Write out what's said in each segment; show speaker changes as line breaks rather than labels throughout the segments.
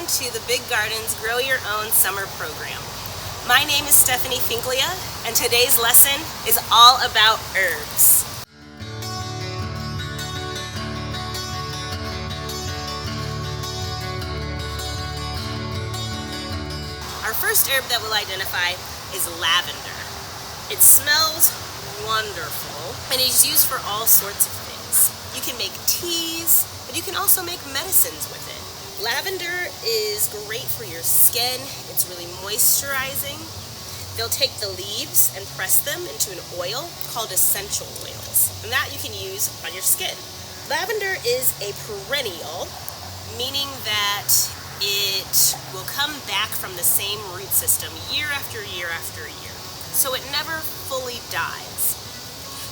to the Big Garden's Grow Your Own Summer Program. My name is Stephanie Finklia, and today's lesson is all about herbs. Our first herb that we'll identify is lavender. It smells wonderful and is used for all sorts of things. You can make teas, but you can also make medicines with it. Lavender is great for your skin. It's really moisturizing. They'll take the leaves and press them into an oil called essential oils, and that you can use on your skin. Lavender is a perennial, meaning that it will come back from the same root system year after year after year, so it never fully dies.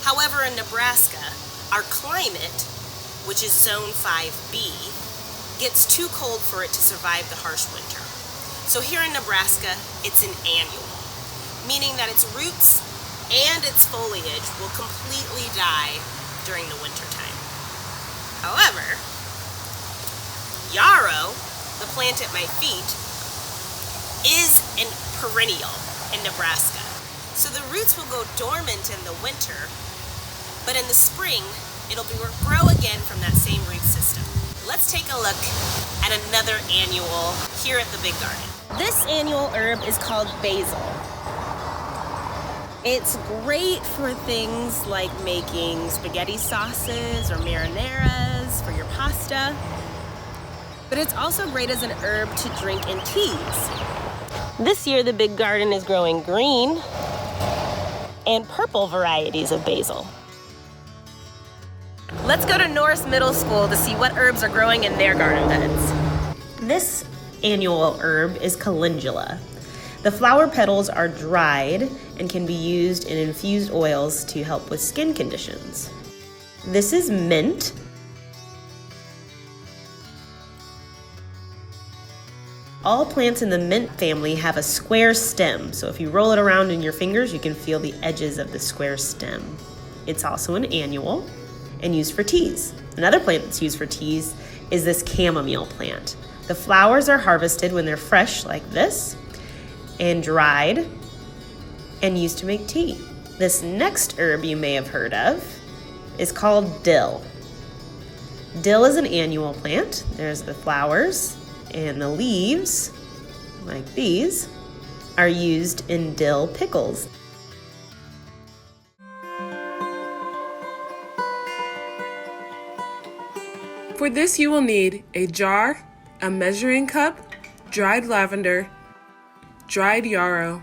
However, in Nebraska, our climate, which is zone 5B, gets too cold for it to survive the harsh winter. So here in Nebraska, it's an annual, meaning that its roots and its foliage will completely die during the winter time. However, yarrow, the plant at my feet, is a perennial in Nebraska. So the roots will go dormant in the winter, but in the spring, it'll grow again from that same root system. Let's take a look at another annual here at the Big Garden. This annual herb is called basil. It's great for things like making spaghetti sauces or marinaras for your pasta, but it's also great as an herb to drink in teas. This year, the Big Garden is growing green and purple varieties of basil. Let's go to Norris Middle School to see what herbs are growing in their garden beds. This annual herb is calendula. The flower petals are dried and can be used in infused oils to help with skin conditions. This is mint. All plants in the mint family have a square stem, so if you roll it around in your fingers, you can feel the edges of the square stem. It's also an annual and used for teas. Another plant that's used for teas is this chamomile plant. The flowers are harvested when they're fresh like this and dried and used to make tea. This next herb you may have heard of is called dill. Dill is an annual plant. There's the flowers, and the leaves, like these, are used in dill pickles.
For this, you will need a jar, a measuring cup, dried lavender, dried yarrow,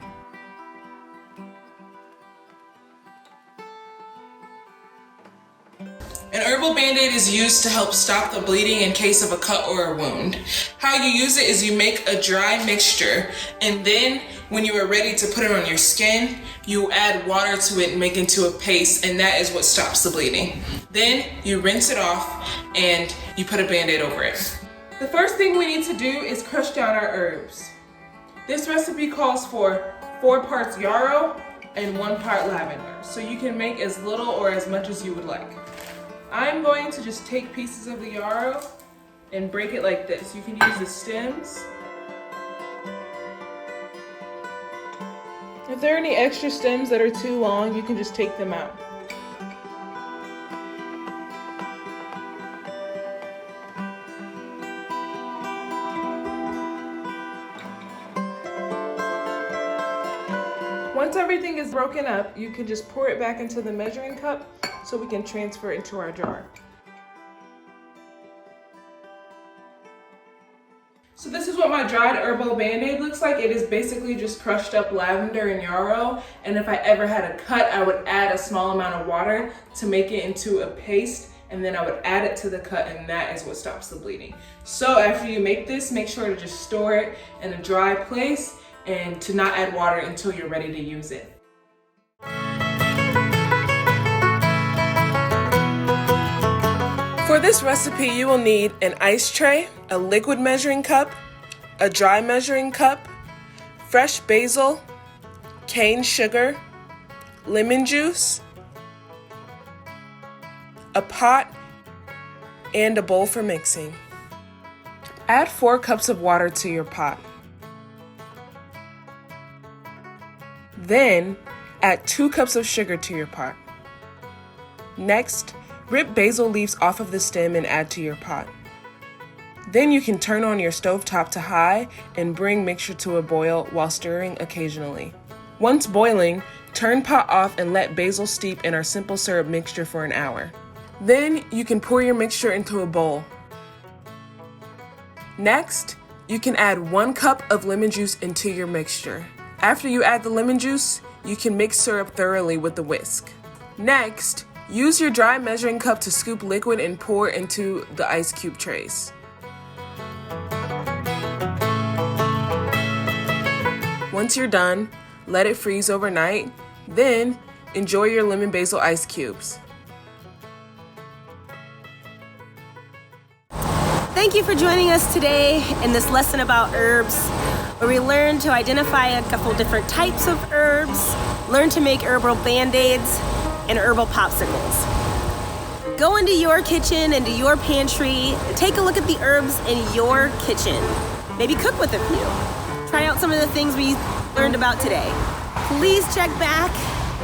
an herbal band-aid is used to help stop the bleeding in case of a cut or a wound. How you use it is you make a dry mixture, and then when you are ready to put it on your skin, you add water to it and make it into a paste, and that is what stops the bleeding. Then you rinse it off and you put a band-aid over it. The first thing we need to do is crush down our herbs. This recipe calls for 4 parts yarrow and 1 part lavender, so you can make as little or as much as you would like. I'm going to just take pieces of the yarrow and break it like this. You can use the stems. If there are any extra stems that are too long, you can just take them out. Once everything is broken up, you can just pour it back into the measuring cup so we can transfer it into our jar. So this is what my dried herbal band-aid looks like. It is basically just crushed up lavender and yarrow, and if I ever had a cut, I would add a small amount of water to make it into a paste, and then I would add it to the cut, and that is what stops the bleeding. So after you make this, make sure to just store it in a dry place and to not add water until you're ready to use it. For this recipe, you will need an ice tray, a liquid measuring cup, a dry measuring cup, fresh basil, cane sugar, lemon juice, a pot, and a bowl for mixing. Add 4 cups of water to your pot. Then, add 2 cups of sugar to your pot. Next, rip basil leaves off of the stem and add to your pot. Then you can turn on your stove top to high and bring mixture to a boil while stirring occasionally. Once boiling, turn pot off and let basil steep in our simple syrup mixture for an hour. Then you can pour your mixture into a bowl. Next, you can add 1 cup of lemon juice into your mixture. After you add the lemon juice, you can mix syrup thoroughly with the whisk. Next, use your dry measuring cup to scoop liquid and pour into the ice cube trays. Once you're done, let it freeze overnight, then enjoy your lemon basil ice cubes.
Thank you for joining us today in this lesson about herbs, where we learn to identify a couple different types of herbs, learn to make herbal band-aids and herbal popsicles. Go into your kitchen, into your pantry, and take a look at the herbs in your kitchen. Maybe cook with a few. Try out some of the things we learned about today. Please check back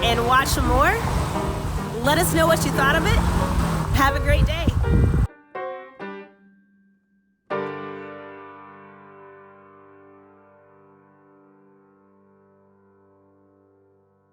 and watch some more. Let us know what you thought of it. Have a great day.